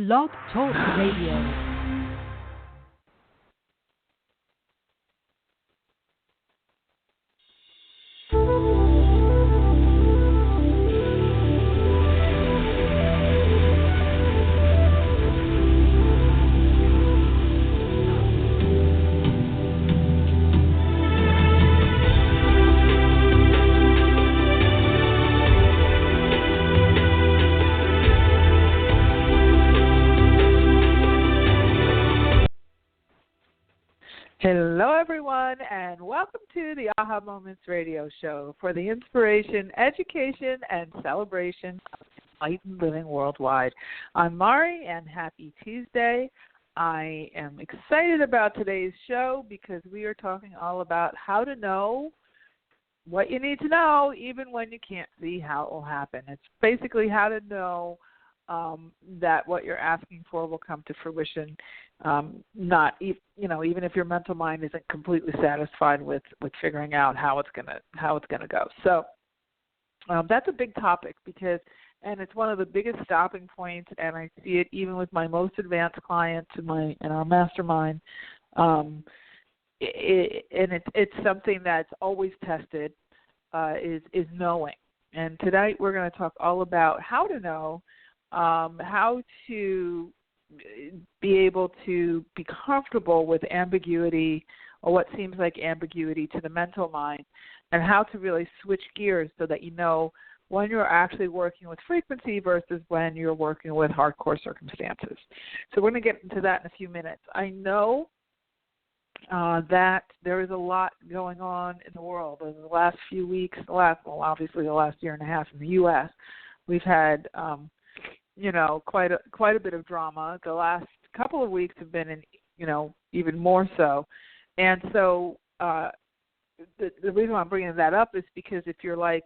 Blog Talk Radio. Hello, everyone, and welcome to the Aha Moments radio show for the inspiration, education, and celebration of enlightened living worldwide. I'm Mari, and happy Tuesday. I am excited about today's show because we are talking all about how to know what you need to know even when you can't see how it will happen. It's basically how to know that what you're asking for will come to fruition. Even if your mental mind isn't completely satisfied with figuring out how it's gonna go. So that's a big topic and it's one of the biggest stopping points. And I see it even with my most advanced clients in our mastermind. It's something that's always tested is knowing. And tonight we're going to talk all about how to know. How to be able to be comfortable with ambiguity or what seems like ambiguity to the mental mind, and how to really switch gears so that you know when you're actually working with frequency versus when you're working with hardcore circumstances. So we're going to get into that in a few minutes. I know that there is a lot going on in the world. Over the last few weeks, obviously the last year and a half in the U.S., we've had quite a bit of drama. The last couple of weeks have been, even more so. And so the reason why I'm bringing that up is because if you're like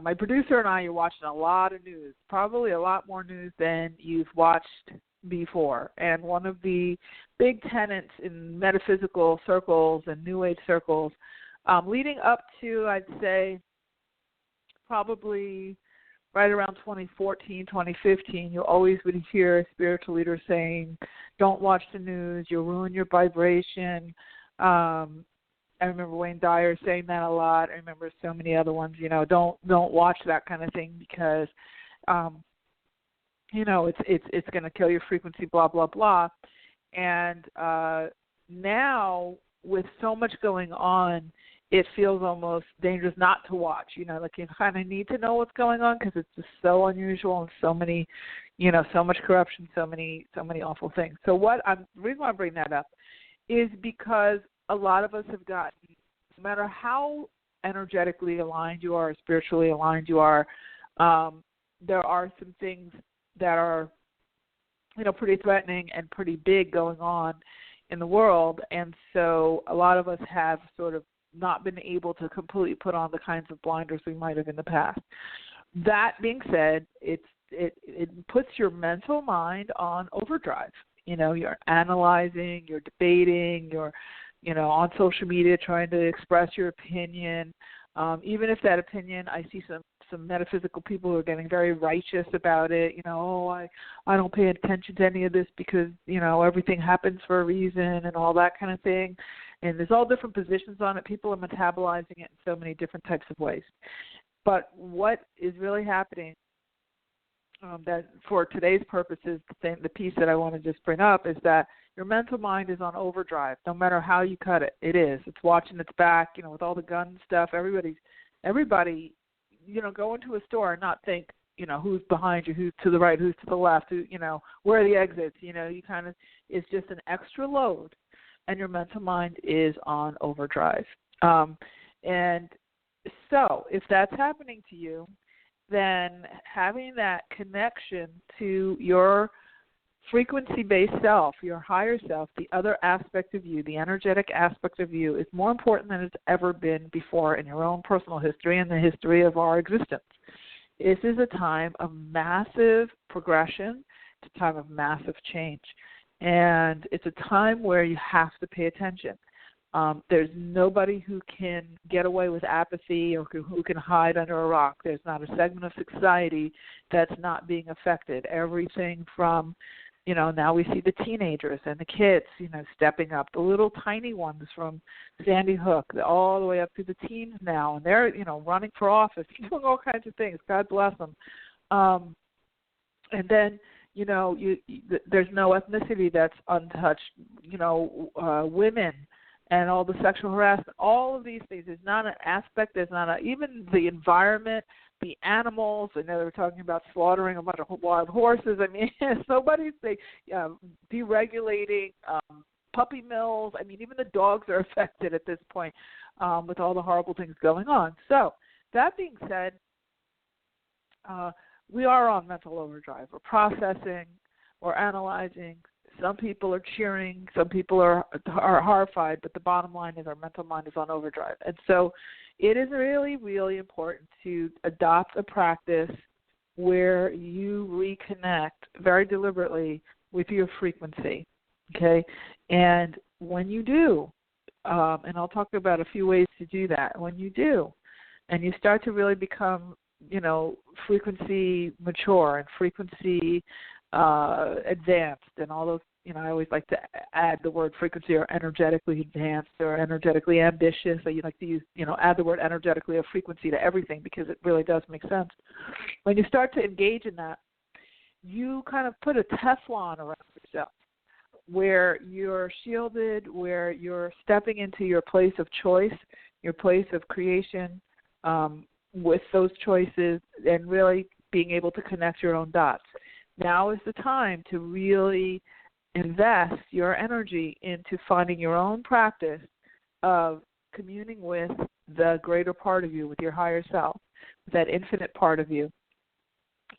my producer and I, you're watching a lot of news, probably a lot more news than you've watched before. And one of the big tenets in metaphysical circles and New Age circles, leading up to, I'd say, probably right around 2014, 2015, you always would hear spiritual leaders saying, don't watch the news, you'll ruin your vibration. I remember Wayne Dyer saying that a lot. I remember so many other ones, don't watch that kind of thing because, it's going to kill your frequency, blah, blah, blah. And now with so much going on, it feels almost dangerous not to watch. You kind of need to know what's going on because it's just so unusual and so many, so much corruption, so many awful things. So the reason why I bring that up is because a lot of us have gotten, no matter how energetically aligned you are, or spiritually aligned you are, there are some things that are, pretty threatening and pretty big going on in the world. And so a lot of us have sort of not been able to completely put on the kinds of blinders we might have in the past. That being said, it puts your mental mind on overdrive. You're analyzing, you're debating, you're, on social media trying to express your opinion. Even if that opinion, I see some metaphysical people who are getting very righteous about it. I don't pay attention to any of this because, everything happens for a reason and all that kind of thing. And there's all different positions on it. People are metabolizing it in so many different types of ways. But what is really happening, that for today's purposes, the piece that I want to just bring up is that your mental mind is on overdrive. No matter how you cut it, it is. It's watching its back. With all the gun stuff. Everybody, go into a store and not think, who's behind you, who's to the right, who's to the left, where are the exits. You kind of, it's just an extra load. And your mental mind is on overdrive. And so if that's happening to you, then having that connection to your frequency-based self, your higher self, the other aspect of you, the energetic aspect of you, is more important than it's ever been before in your own personal history and the history of our existence. This is a time of massive progression. It's a time of massive change. And it's a time where you have to pay attention. There's nobody who can get away with apathy or who can hide under a rock. There's not a segment of society that's not being affected. Everything from, now we see the teenagers and the kids, stepping up, the little tiny ones from Sandy Hook, all the way up to the teens now, and they're, running for office, doing all kinds of things. God bless them. And then, there's no ethnicity that's untouched. Women and all the sexual harassment, all of these things. There's not an aspect, even the environment, the animals. I know they were talking about slaughtering a bunch of wild horses. I mean, nobody's deregulating puppy mills. I mean, even the dogs are affected at this point with all the horrible things going on. So that being said, we are on mental overdrive. We're processing, we're analyzing. Some people are cheering, some people are horrified, but the bottom line is our mental mind is on overdrive. And so it is really, really important to adopt a practice where you reconnect very deliberately with your frequency, okay? And when you do, and I'll talk about a few ways to do that, when you do, and you start to really become, frequency mature and frequency advanced and all those, I always like to add the word frequency or energetically advanced or energetically ambitious. So you like to use, add the word energetically or frequency to everything because it really does make sense. When you start to engage in that, you kind of put a Teflon around yourself where you're shielded, where you're stepping into your place of choice, your place of creation with those choices and really being able to connect your own dots. Now is the time to really invest your energy into finding your own practice of communing with the greater part of you, with your higher self, that infinite part of you,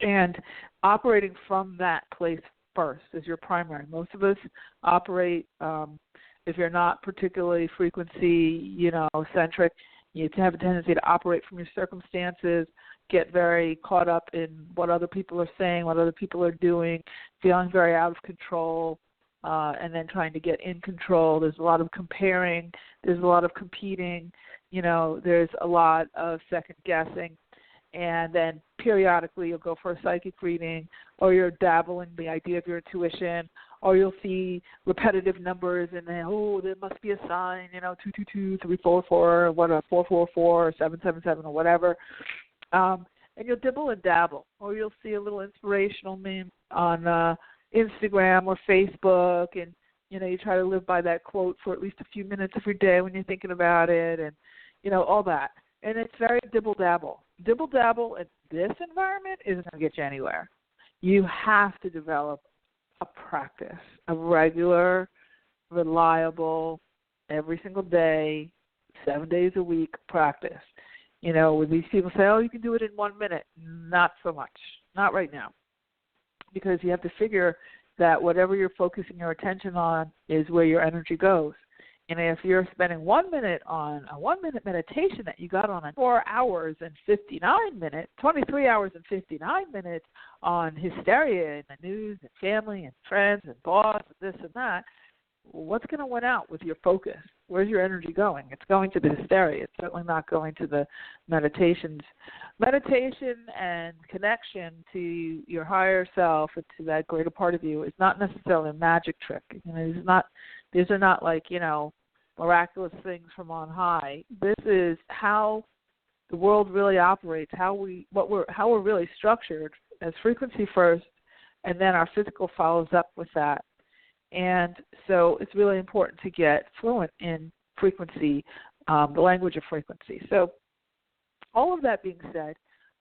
and operating from that place first as your primary. Most of us operate, if you're not particularly frequency, centric, you have a tendency to operate from your circumstances, get very caught up in what other people are saying, what other people are doing, feeling very out of control, and then trying to get in control. There's a lot of comparing. There's a lot of competing. There's a lot of second guessing. And then periodically you'll go for a psychic reading, or you're dabbling the idea of your intuition, or you'll see repetitive numbers and then, there must be a sign, 222, 344, 444, 777, or whatever. And you'll dibble and dabble, or you'll see a little inspirational meme on Instagram or Facebook, and you try to live by that quote for at least a few minutes every day when you're thinking about it, and all that. And it's very dibble-dabble. Dibble-dabble in this environment isn't going to get you anywhere. You have to develop a practice, a regular, reliable, every single day, 7 days a week practice. When these people say, you can do it in 1 minute, not so much, not right now, because you have to figure that whatever you're focusing your attention on is where your energy goes. And if you're spending 1 minute on a 1 minute meditation that you got on 4 hours and 59 minutes, 23 hours and 59 minutes on hysteria and the news and family and friends and boss and this and that, what's going to win out with your focus? Where's your energy going? It's going to the hysteria. It's certainly not going to the meditations. Meditation and connection to your higher self and to that greater part of you is not necessarily a magic trick. These are not like, miraculous things from on high. This is how the world really operates, how we're really structured as frequency first, and then our physical follows up with that. And so it's really important to get fluent in frequency, the language of frequency. So all of that being said,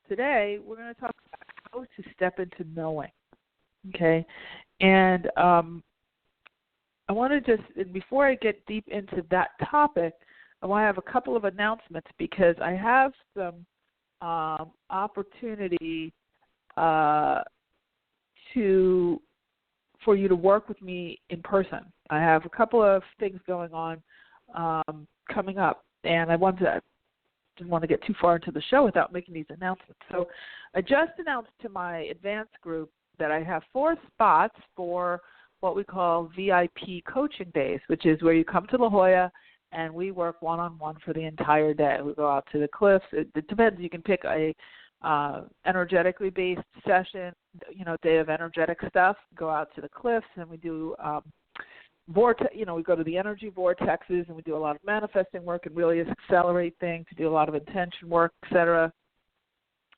today we're going to talk about how to step into knowing, okay? And I want to just, before I get deep into that topic, I want to have a couple of announcements because I have some opportunity for you to work with me in person. I have a couple of things going on coming up, and I didn't want to get too far into the show without making these announcements. So I just announced to my advanced group that I have 4 spots for what we call VIP coaching days, which is where you come to La Jolla and we work one-on-one for the entire day. We go out to the cliffs. It depends. You can pick a energetically based session, day of energetic stuff. Go out to the cliffs, and we do we go to the energy vortexes, and we do a lot of manifesting work and really accelerate things. We do a lot of intention work, etc.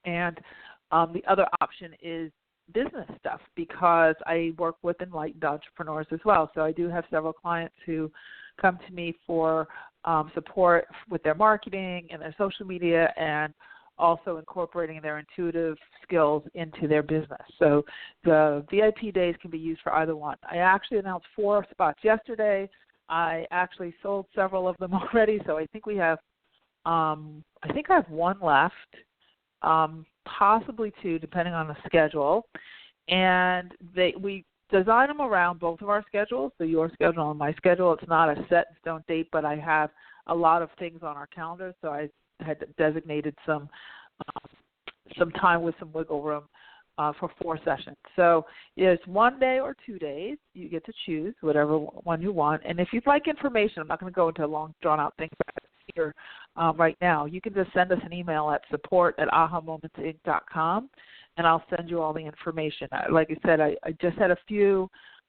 And the other option is business stuff, because I work with enlightened entrepreneurs as well. So I do have several clients who come to me for support with their marketing and their social media, and also incorporating their intuitive skills into their business. So the VIP days can be used for either one. I actually announced 4 spots yesterday. I actually sold several of them already, so I think we have I have 1 left, possibly 2, depending on the schedule. And we design them around both of our schedules, so your schedule and my schedule. It's not a set in stone date, but I have a lot of things on our calendar, so I had designated some time with some wiggle room for 4 sessions. So it's 1 day or 2 days. You get to choose whatever one you want. And if you'd like information, I'm not going to go into a long, drawn-out thing here right now. You can just send us an email at support@ahamomentsinc.com, and I'll send you all the information. Like I said, I just had a few.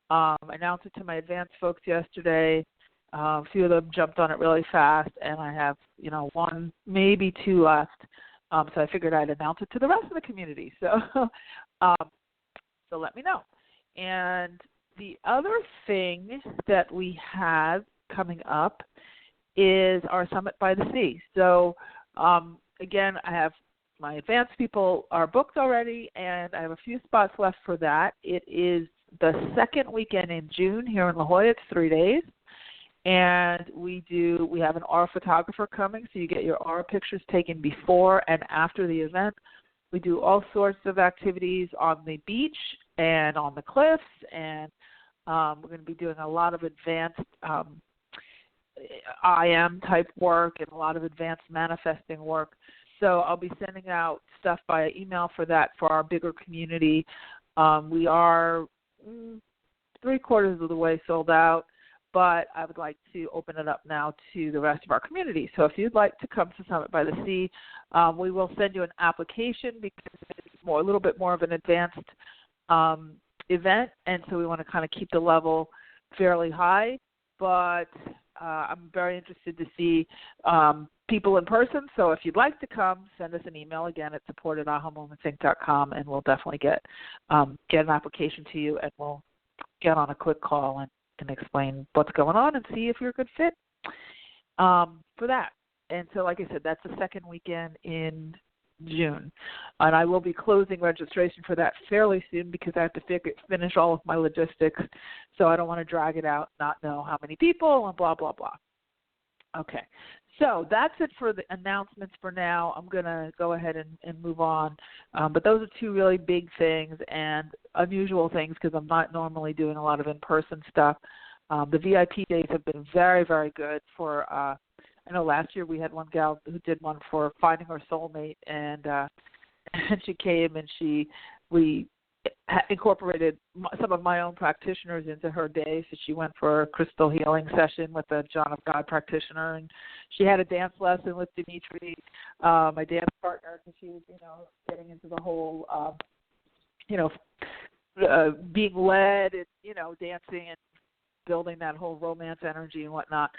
I announced it to my advanced folks yesterday. A few of them jumped on it really fast, and I have, 1, maybe 2 left. So I figured I'd announce it to the rest of the community. So, so let me know. And the other thing that we have coming up is our Summit by the Sea. So, again, I have my advanced people are booked already, and I have a few spots left for that. It is the second weekend in June here in La Jolla. It's 3 days. And we have an aura photographer coming, so you get your aura pictures taken before and after the event. We do all sorts of activities on the beach and on the cliffs, and we're going to be doing a lot of advanced IM type work and a lot of advanced manifesting work. So I'll be sending out stuff via email for that for our bigger community. We are 3/4 of the way sold out, but I would like to open it up now to the rest of our community. So if you'd like to come to Summit by the Sea, we will send you an application, because it's a little bit more of an advanced event, and so we want to kind of keep the level fairly high. But I'm very interested to see people in person. So if you'd like to come, send us an email again at support@ahamomentsinc.com, and we'll definitely get an application to you, and we'll get on a quick call and explain what's going on and see if you're a good fit for that. And so, like I said, that's the second weekend in June. And I will be closing registration for that fairly soon, because I have to finish all of my logistics. So I don't want to drag it out, not know how many people, and blah, blah, blah. Okay. So that's it for the announcements for now. I'm going to go ahead and move on. But those are 2 really big things and unusual things, because I'm not normally doing a lot of in-person stuff. The VIP days have been very, very good for I know last year we had one gal who did one for finding her soulmate, and she came and we incorporated some of my own practitioners into her day. So she went for a crystal healing session with a John of God practitioner, and she had a dance lesson with Dimitri, my dance partner, because she was, getting into the whole, being led and, dancing and building that whole romance energy and whatnot.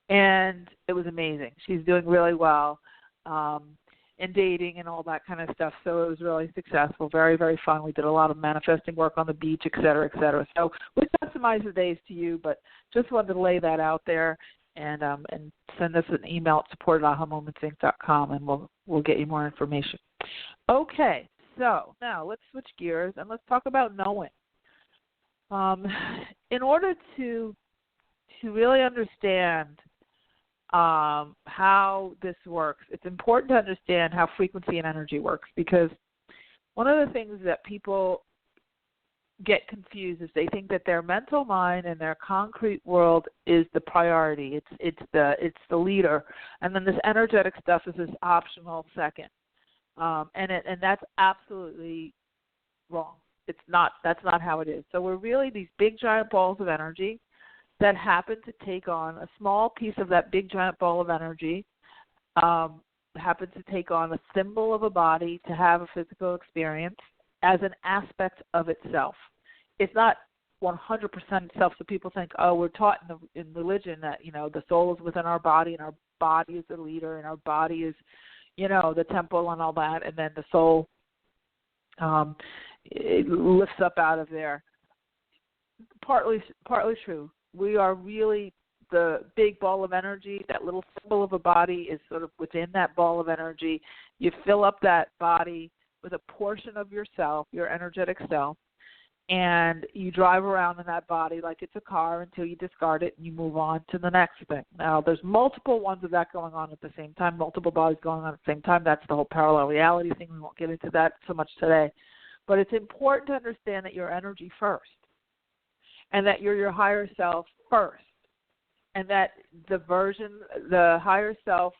And it was amazing. She's doing really well. And dating and all that kind of stuff. So it was really successful, very, very fun. We did a lot of manifesting work on the beach, et cetera, et cetera. So we customize the days to you, but just wanted to lay that out there, and send us an email at support@ahamomentsinc.com, and we'll get you more information. Okay, so now let's switch gears and let's talk about knowing. In order to really understand how this works, it's important to understand how frequency and energy works, because one of the things that people get confused is they think that their mental mind and their concrete world is the priority. It's the leader, and then this energetic stuff is this optional second. And that's absolutely wrong. That's not how it is. So we're really these big giant balls of energy that happen to take on a small piece of that big giant ball of energy, happen to take on a symbol of a body to have a physical experience as an aspect of itself. It's not 100% itself. So people think, oh, we're taught in religion that, the soul is within our body and our body is the leader and our body is, the temple and all that, and then the soul it lifts up out of there. Partly true. We are really the big ball of energy. That little symbol of a body is sort of within that ball of energy. You fill up that body with a portion of yourself, your energetic self, and you drive around in that body like it's a car until you discard it and you move on to the next thing. Now, there's multiple ones of that going on at the same time, multiple bodies going on at the same time. That's the whole parallel reality thing. We won't get into that so much today. But it's important to understand that you're energy first, and that you're your higher self first, and that the higher self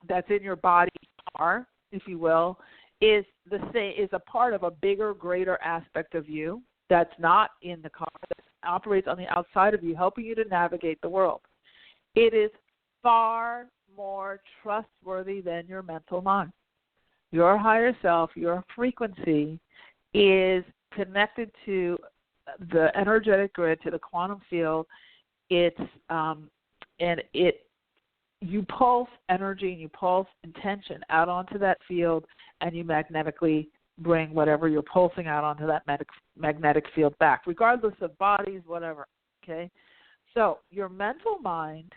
that's in your body, if you will, is a part of a bigger, greater aspect of you that's not in the car, that operates on the outside of you, helping you to navigate the world. It is far more trustworthy than your mental mind. Your higher self, your frequency, is connected to the energetic grid, to the quantum field. You pulse energy and you pulse intention out onto that field, and you magnetically bring whatever you're pulsing out onto that magnetic field back, regardless of bodies, whatever, okay? So your mental mind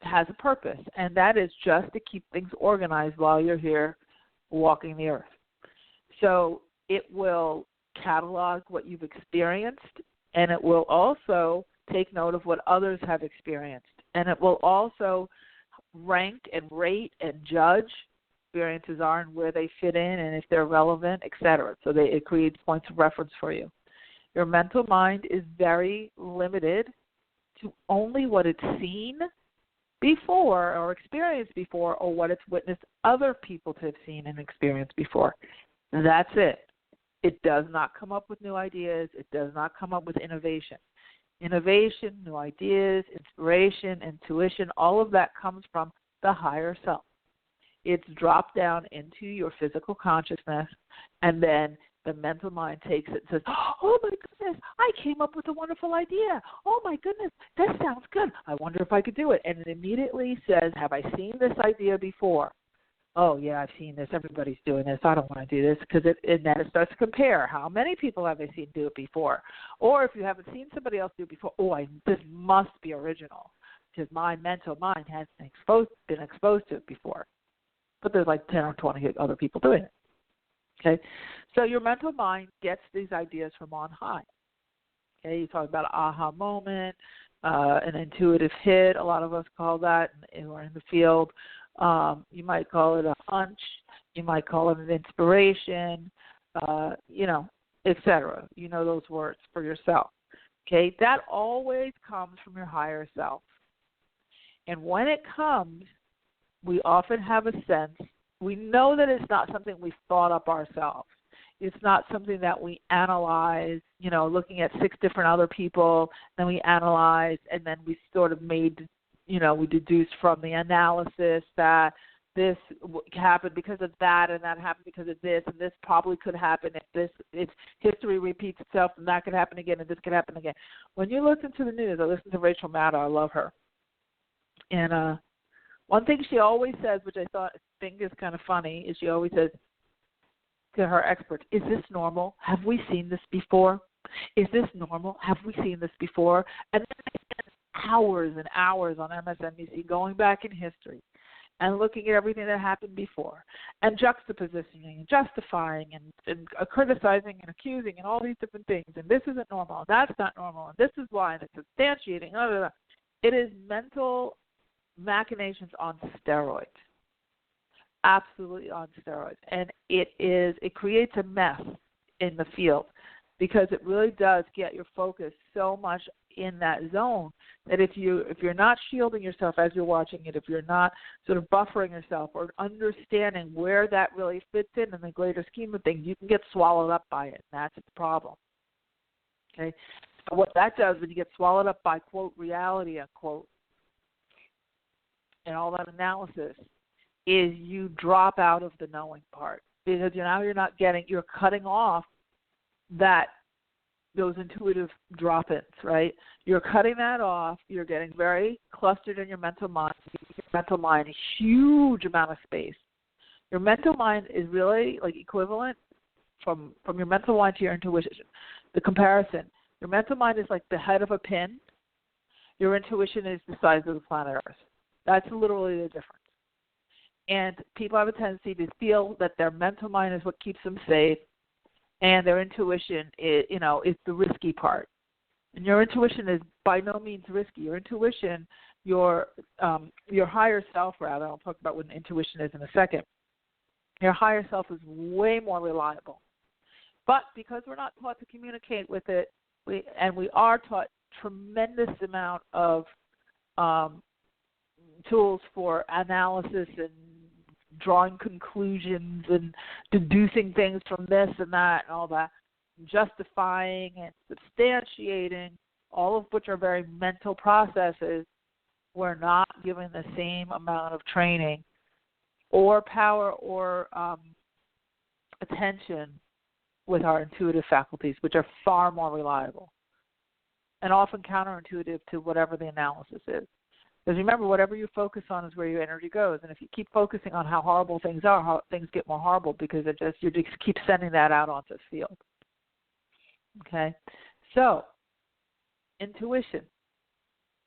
has a purpose, and that is just to keep things organized while you're here walking the earth. So it will catalog what you've experienced, and it will also take note of what others have experienced, and it will also rank and rate and judge experiences are and where they fit in and if they're relevant, etc. So it creates points of reference for you. Your mental mind is very limited to only what it's seen before or experienced before, or what it's witnessed other people to have seen and experienced before. That's it. It does not come up with new ideas. It does not come up with innovation. Innovation, new ideas, inspiration, intuition, all of that comes from the higher self. It's dropped down into your physical consciousness, and then the mental mind takes it and says, oh, my goodness, I came up with a wonderful idea. Oh, my goodness, that sounds good. I wonder if I could do it. And it immediately says, have I seen this idea before? Oh, yeah, I've seen this. Everybody's doing this. I don't want to do this, because then it starts to compare. How many people have I seen do it before? Or if you haven't seen somebody else do it before, this must be original, because my mental mind has been exposed to it before. But there's like 10 or 20 other people doing it. Okay? So your mental mind gets these ideas from on high. Okay? You talk about an aha moment, an intuitive hit. A lot of us call that, who are in the field. You might call it a hunch. You might call it an inspiration, etc. You know those words for yourself. Okay? That always comes from your higher self. And when it comes, we often have a sense, we know that it's not something we've thought up ourselves. It's not something that we analyze, looking at 6 different other people, then we analyze, and then we sort of we deduced from the analysis that this happened because of that, and that happened because of this, and this probably could happen if history repeats itself, and that could happen again, and this could happen again. When you listen to the news, I listen to Rachel Maddow, I love her, and one thing she always says, which I think is kind of funny, is she always says to her experts, is this normal? Have we seen this before? Is this normal? Have we seen this before? And then they spend hours and hours on MSNBC going back in history and looking at everything that happened before and juxtapositioning and justifying and criticizing and accusing and all these different things. And this isn't normal, and that's not normal, and this is why, and it's substantiating. Blah, blah, blah. It is mental machinations on steroids, absolutely on steroids, and it creates a mess in the field, because it really does get your focus so much in that zone that if you're not shielding yourself as you're watching it, if you're not sort of buffering yourself or understanding where that really fits in the greater scheme of things, you can get swallowed up by it, and that's the problem. Okay, What that does when you get swallowed up by, quote, reality, unquote, and all that analysis, is you drop out of the knowing part. Because now you're cutting off those intuitive drop-ins, right? You're cutting that off. You're getting very clustered in your mental mind. Your mental mind, a huge amount of space. Your mental mind is really like equivalent from your mental mind to your intuition. The comparison, your mental mind is like the head of a pin. Your intuition is the size of the planet Earth. That's literally the difference. And people have a tendency to feel that their mental mind is what keeps them safe, and their intuition is the risky part. And your intuition is by no means risky. Your intuition, your higher self, rather, I'll talk about what intuition is in a second. Your higher self is way more reliable. But because we're not taught to communicate with it, we are taught tremendous amount of tools for analysis and drawing conclusions and deducing things from this and that and all that, justifying and substantiating, all of which are very mental processes. We're not given the same amount of training or power or attention with our intuitive faculties, which are far more reliable and often counterintuitive to whatever the analysis is. Because remember, whatever you focus on is where your energy goes. And if you keep focusing on how horrible things are, how things get more horrible because you just keep sending that out onto the field. Okay? So, intuition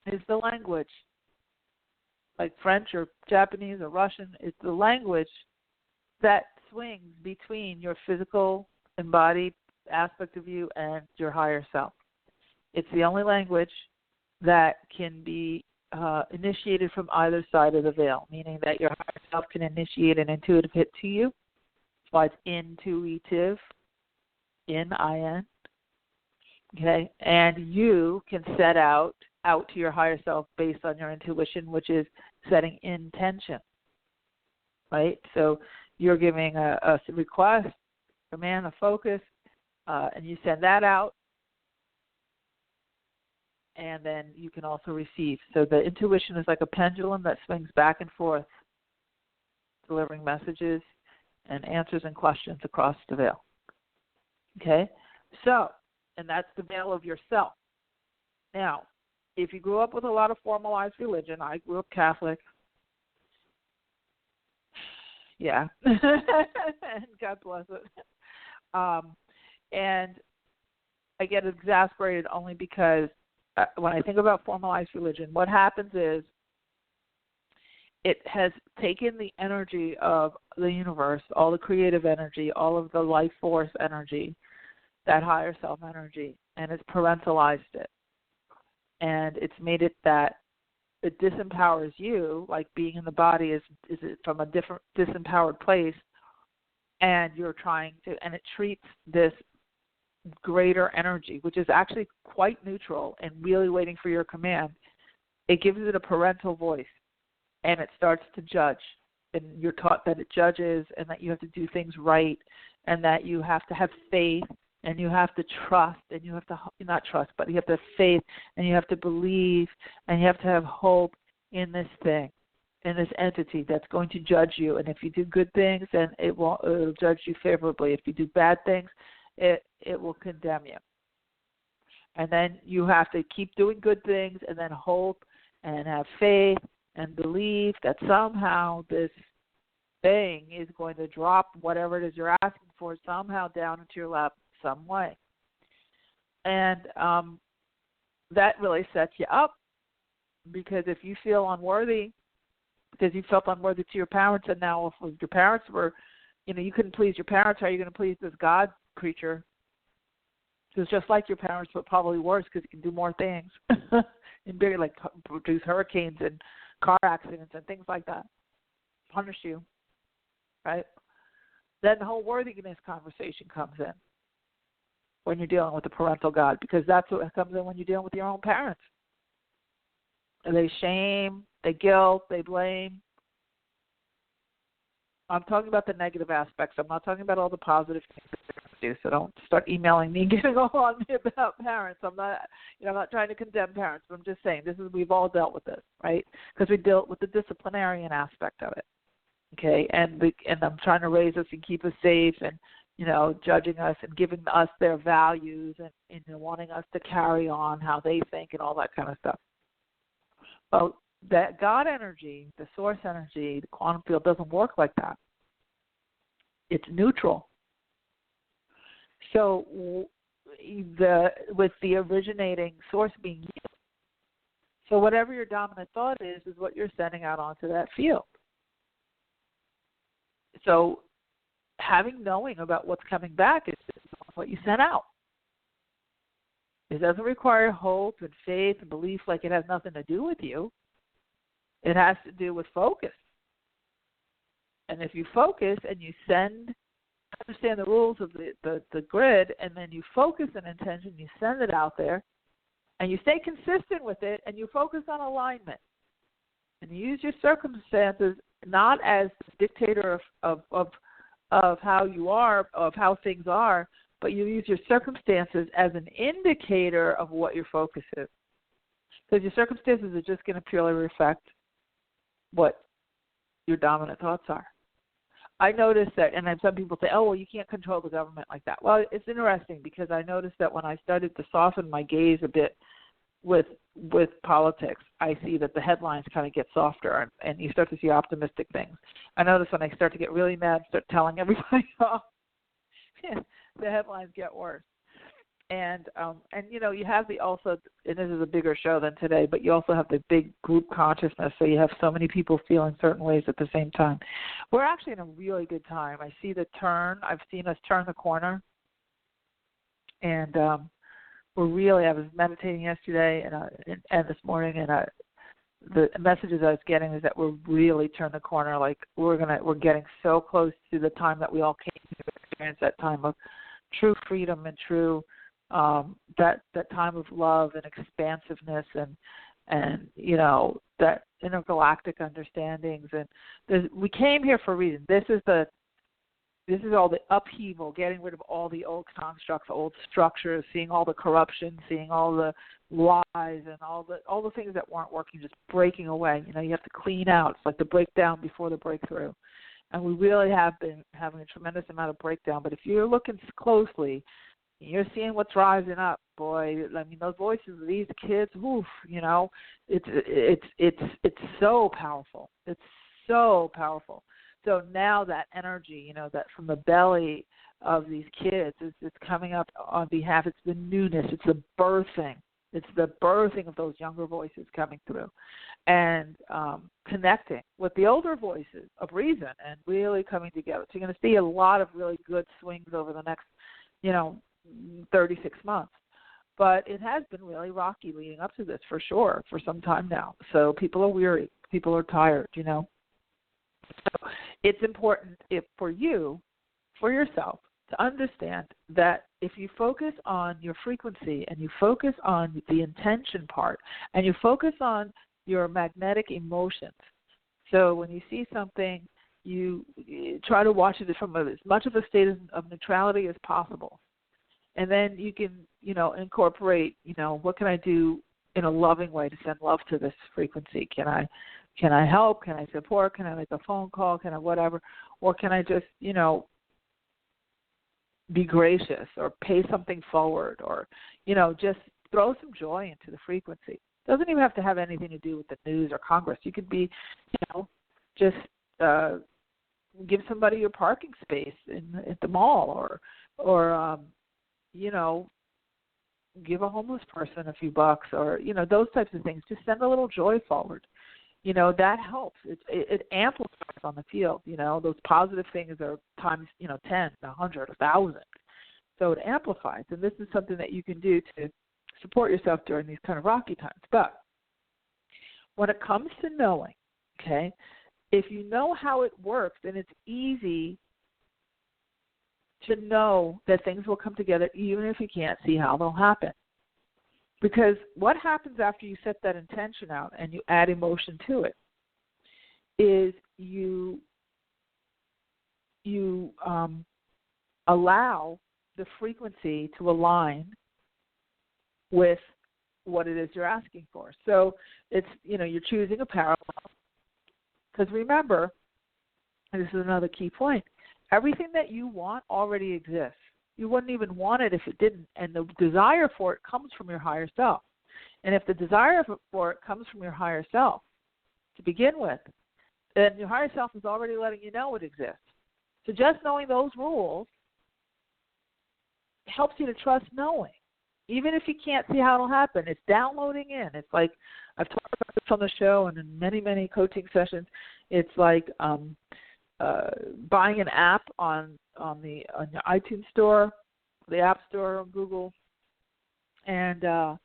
is the language, like French or Japanese or Russian, is the language that swings between your physical, embodied aspect of you and your higher self. It's the only language that can be initiated from either side of the veil, meaning that your higher self can initiate an intuitive hit to you. That's why it's intuitive, N-I-N. Okay, and you can set out to your higher self based on your intuition, which is setting intention, right? So you're giving a request, command, a focus, and you send that out, and then you can also receive. So the intuition is like a pendulum that swings back and forth, delivering messages and answers and questions across the veil. Okay? So, and that's the veil of yourself. Now, if you grew up with a lot of formalized religion, I grew up Catholic. Yeah. God bless it. And I get exasperated only because when I think about formalized religion, what happens is it has taken the energy of the universe, all the creative energy, all of the life force energy, that higher self energy, and it's parentalized it. And it's made it that it disempowers you, like being in the body is from a different disempowered place, and you're trying to, and it treats this greater energy, which is actually quite neutral and really waiting for your command. It gives it a parental voice, and it starts to judge. And you're taught that it judges and that you have to do things right and that you have to have faith and you have to trust and you have to, not trust, but you have to have faith and you have to believe and you have to have hope in this thing, in this entity that's going to judge you. And if you do good things, then it'll judge you favorably. If you do bad things, it will condemn you. And then you have to keep doing good things and then hope and have faith and believe that somehow this thing is going to drop whatever it is you're asking for somehow down into your lap some way. And that really sets you up, because if you feel unworthy, because you felt unworthy to your parents, and now if your parents were, you couldn't please your parents, how are you going to please this God creature who's just like your parents but probably worse because he can do more things and bigger, like produce hurricanes and car accidents and things like that, punish you, right? Then the whole worthiness conversation comes in when you're dealing with the parental God, because that's what comes in when you're dealing with your own parents. And they shame, they guilt, they blame. I'm talking about the negative aspects. I'm not talking about all the positive things. do. So don't start emailing me and getting all on me about parents. I'm not trying to condemn parents, but I'm just saying we've all dealt with this, right? Because we dealt with the disciplinarian aspect of it, okay? And I'm trying to raise us and keep us safe, and judging us and giving us their values and wanting us to carry on how they think and all that kind of stuff. Well, that God energy, the source energy, the quantum field doesn't work like that. It's neutral. So with the originating source being you, so whatever your dominant thought is what you're sending out onto that field. So having knowing about what's coming back is what you sent out. It doesn't require hope and faith and belief like it has nothing to do with you. It has to do with focus. And if you focus and you understand the rules of the grid, and then you focus an intention, you send it out there, and you stay consistent with it, and you focus on alignment. And you use your circumstances not as the dictator of how you are, of how things are, but you use your circumstances as an indicator of what your focus is. Because your circumstances are just going to purely reflect what your dominant thoughts are. I noticed that, and some people say, oh, well, you can't control the government like that. Well, it's interesting because I noticed that when I started to soften my gaze a bit with politics, I see that the headlines kind of get softer, and you start to see optimistic things. I notice when I start to get really mad, start telling everybody off, the headlines get worse. And you have also, and this is a bigger show than today, but you also have the big group consciousness, so you have so many people feeling certain ways at the same time. We're actually in a really good time. I see the turn. I've seen us turn the corner. And I was meditating yesterday and this morning, and the messages I was getting is that we're really turned the corner. Like we're getting so close to the time that we all came to experience, that time of true freedom and true that time of love and expansiveness and that intergalactic understandings. And we came here for a reason. This is all the upheaval, getting rid of all the old constructs, old structures, seeing all the corruption, seeing all the lies and all the things that weren't working, just breaking away. You have to clean out. It's like the breakdown before the breakthrough. And we really have been having a tremendous amount of breakdown. But if you're looking closely, you're seeing what's rising up, boy. I mean, those voices of these kids, it's so powerful. It's so powerful. So now that energy, that from the belly of these kids is coming up on behalf. It's the newness. It's the birthing. It's the birthing of those younger voices coming through and connecting with the older voices of reason and really coming together. So you're going to see a lot of really good swings over the next, 36 months. But it has been really rocky leading up to this for sure for some time now. So people are weary. People are tired, So it's important for yourself, to understand that if you focus on your frequency and you focus on the intention part and you focus on your magnetic emotions, so when you see something, you try to watch it from as much of a state of neutrality as possible. And then you can, incorporate, what can I do in a loving way to send love to this frequency? Can I help? Can I support? Can I make a phone call? Can I whatever? Or can I just, be gracious or pay something forward or, just throw some joy into the frequency? It doesn't even have to have anything to do with the news or Congress. You could be, just give somebody your parking space at the mall or give a homeless person a few bucks or, those types of things. Just send a little joy forward. That helps. It amplifies on the field. Those positive things are times, 10, 100, 1,000. So it amplifies. And this is something that you can do to support yourself during these kind of rocky times. But when it comes to knowing, okay, if you know how it works, then it's easy to know that things will come together even if you can't see how they'll happen. Because what happens after you set that intention out and you add emotion to it is you allow the frequency to align with what it is you're asking for. So it's, you're choosing a parallel. Because remember, and this is another key point, everything that you want already exists. You wouldn't even want it if it didn't. And the desire for it comes from your higher self. And if the desire for it comes from your higher self to begin with, then your higher self is already letting you know it exists. So just knowing those rules helps you to trust knowing. Even if you can't see how it'll happen, it's downloading in. It's like, I've talked about this on the show and in many, many coaching sessions. It's like buying an app on the iTunes store, the App Store on Google, and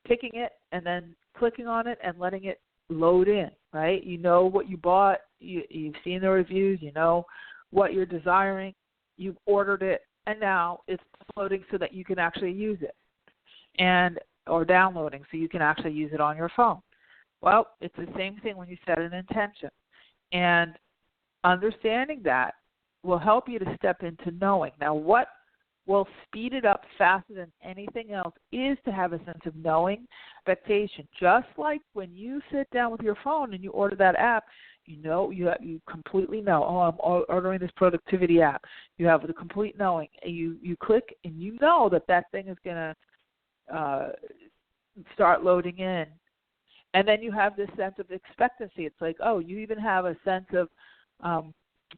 picking it and then clicking on it and letting it load in, right? You know what you bought. You've seen the reviews. You know what you're desiring. You've ordered it, and now it's uploading so that you can actually use it, or downloading so you can actually use it on your phone. Well, it's the same thing when you set an intention. And understanding that will help you to step into knowing. Now, what will speed it up faster than anything else is to have a sense of knowing, expectation. Just like when you sit down with your phone and you order that app, you completely know, I'm ordering this productivity app. You have the complete knowing. You click and you know that thing is going to start loading in. And then you have this sense of expectancy. It's like, you even have a sense of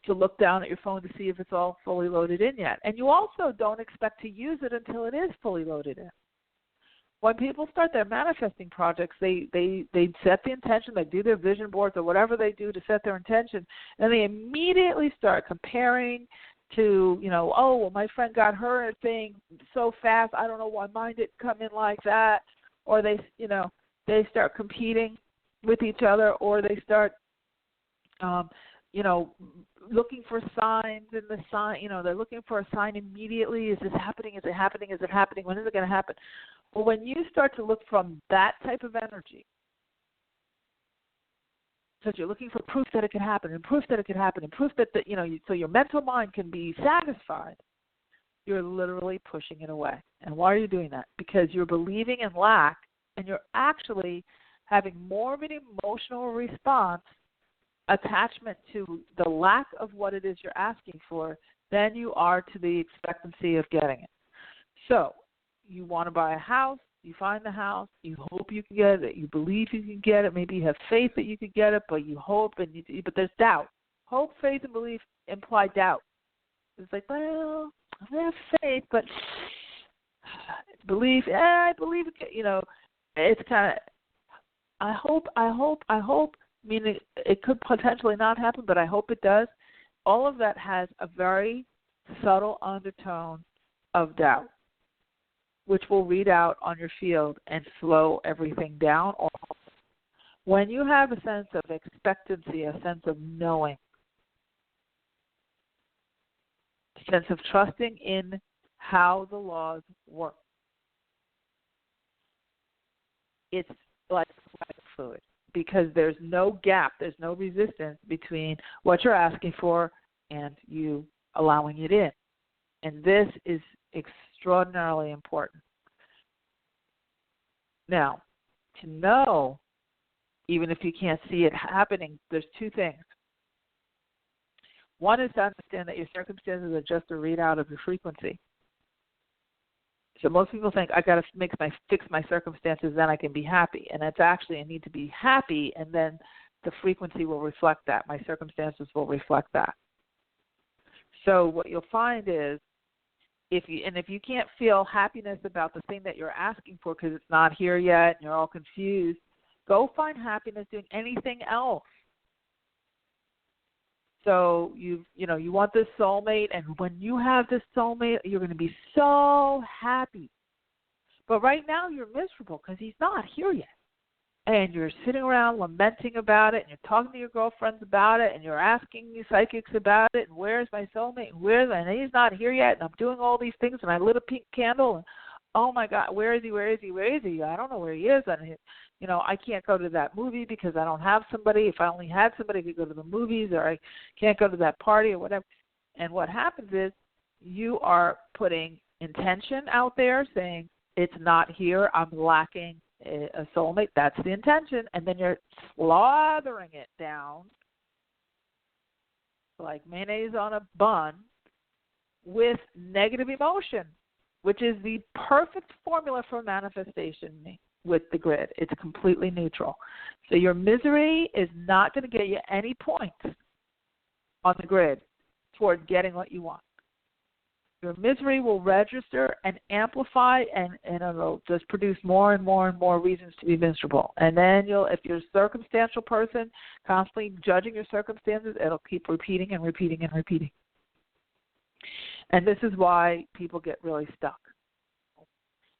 to look down at your phone to see if it's all fully loaded in yet. And you also don't expect to use it until it is fully loaded in. When people start their manifesting projects, they set the intention, they do their vision boards or whatever they do to set their intention, and they immediately start comparing to, my friend got her thing so fast, I don't know why mine didn't come in like that. Or they start competing with each other, or they start, looking for signs in the sign. They're looking for a sign immediately. Is this happening? Is it happening? Is it happening? When is it going to happen? Well, when you start to look from that type of energy, because you're looking for proof that it can happen, and proof that it can happen, and proof that so your mental mind can be satisfied, you're literally pushing it away. And why are you doing that? Because you're believing in lack, and you're actually having more of an emotional response, attachment to the lack of what it is you're asking for than you are to the expectancy of getting it. So you want to buy a house, you find the house, you hope you can get it, you believe you can get it, maybe you have faith that you can get it, but you hope, but there's doubt. Hope, faith, and belief imply doubt. It's like, well, I have faith, but belief, I believe it, it's kind of, I hope, meaning it could potentially not happen, but I hope it does. All of that has a very subtle undertone of doubt, which will read out on your field and slow everything down. Or when you have a sense of expectancy, a sense of knowing, a sense of trusting in how the laws work, it's like fluid, because there's no gap, there's no resistance between what you're asking for and you allowing it in. And this is extraordinarily important. Now, to know, even if you can't see it happening, there's two things. One is to understand that your circumstances are just a readout of your frequency. So most people think, I got to fix my circumstances, then I can be happy. And that's actually, I need to be happy, and then the frequency will reflect that. My circumstances will reflect that. So what you'll find is, if you can't feel happiness about the thing that you're asking for because it's not here yet and you're all confused, go find happiness doing anything else. So you want this soulmate, and when you have this soulmate, you're going to be so happy. But right now you're miserable because he's not here yet. And you're sitting around lamenting about it, and you're talking to your girlfriends about it, and you're asking your psychics about it, and where's my soulmate, and he's not here yet, and I'm doing all these things, and I lit a pink candle, and oh my God, where is he? I don't know where he is. And I can't go to that movie because I don't have somebody. If I only had somebody, I could go to the movies, or I can't go to that party or whatever. And what happens is you are putting intention out there saying, it's not here, I'm lacking a soulmate. That's the intention. And then you're slathering it down like mayonnaise on a bun with negative emotion, which is the perfect formula for manifestation with the grid. It's completely neutral. So your misery is not going to get you any points on the grid toward getting what you want. Your misery will register and amplify, and it'll just produce more and more and more reasons to be miserable. And then if you're a circumstantial person, constantly judging your circumstances, it'll keep repeating and repeating and repeating. And this is why people get really stuck.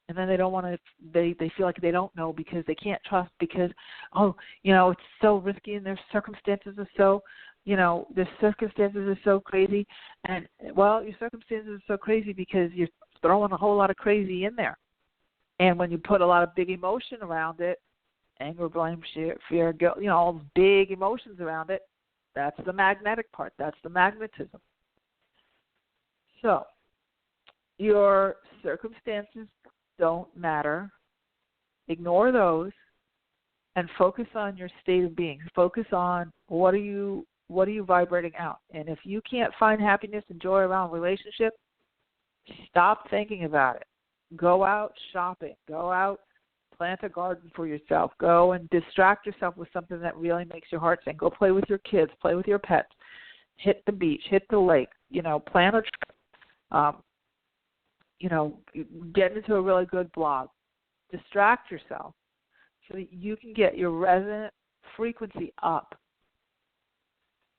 And then they don't want to, they feel like they don't know because they can't trust because, it's so risky and their circumstances are so, their circumstances are so crazy. And, well, your circumstances are so crazy because you're throwing a whole lot of crazy in there. And when you put a lot of big emotion around it, anger, blame, fear, guilt, all those big emotions around it, that's the magnetic part. That's the magnetism. So your circumstances don't matter. Ignore those and focus on your state of being. Focus on what are you vibrating out. And if you can't find happiness and joy around a relationship, stop thinking about it. Go out shopping. Go out, plant a garden for yourself. Go and distract yourself with something that really makes your heart sing. Go play with your kids. Play with your pets. Hit the beach. Hit the lake. Plan a trip. Get into a really good blog. Distract yourself so that you can get your resonant frequency up.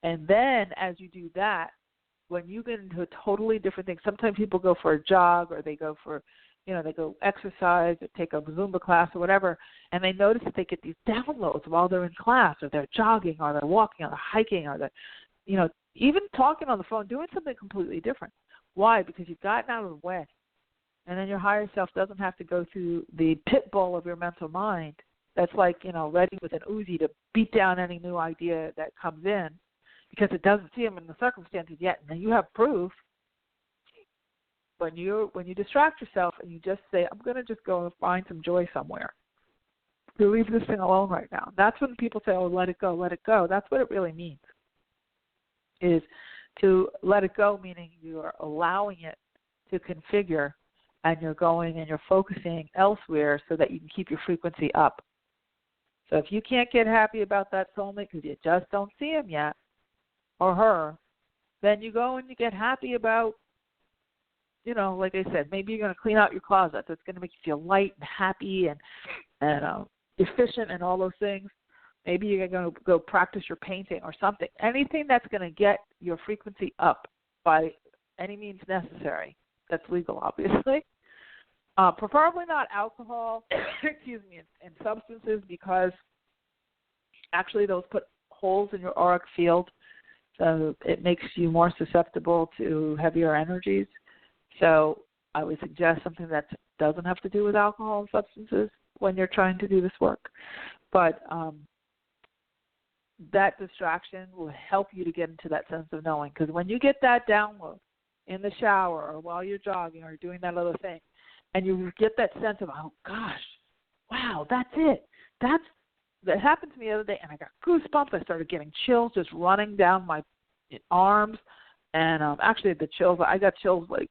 And then as you do that, when you get into a totally different thing, sometimes people go for a jog or they go for, they go exercise or take a Zumba class or whatever, and they notice that they get these downloads while they're in class or they're jogging or they're walking or they're hiking or they're, even talking on the phone, doing something completely different. Why? Because you've gotten out of the way. And then your higher self doesn't have to go through the pit bull of your mental mind that's like, ready with an Uzi to beat down any new idea that comes in because it doesn't see them in the circumstances yet. And then you have proof. When you distract yourself and you just say, I'm going to just go and find some joy somewhere. You leave this thing alone right now. That's when people say, oh, let it go, let it go. That's what it really means, is to let it go, meaning you are allowing it to configure and you're going and you're focusing elsewhere so that you can keep your frequency up. So if you can't get happy about that soulmate because you just don't see him yet or her, then you go and you get happy about, like I said, maybe you're going to clean out your closet. That's going to make you feel light and happy and efficient and all those things. Maybe you're going to go practice your painting or something. Anything that's going to get your frequency up by any means necessary. That's legal, obviously. Preferably not alcohol, and substances, because actually those put holes in your auric field, so it makes you more susceptible to heavier energies. So I would suggest something that doesn't have to do with alcohol and substances when you're trying to do this work. But that distraction will help you to get into that sense of knowing, because when you get that download in the shower or while you're jogging or doing that other thing, and you get that sense of, oh, gosh, wow, that's it. That happened to me the other day, and I got goosebumps. I started getting chills just running down my arms. And actually the chills, I got chills like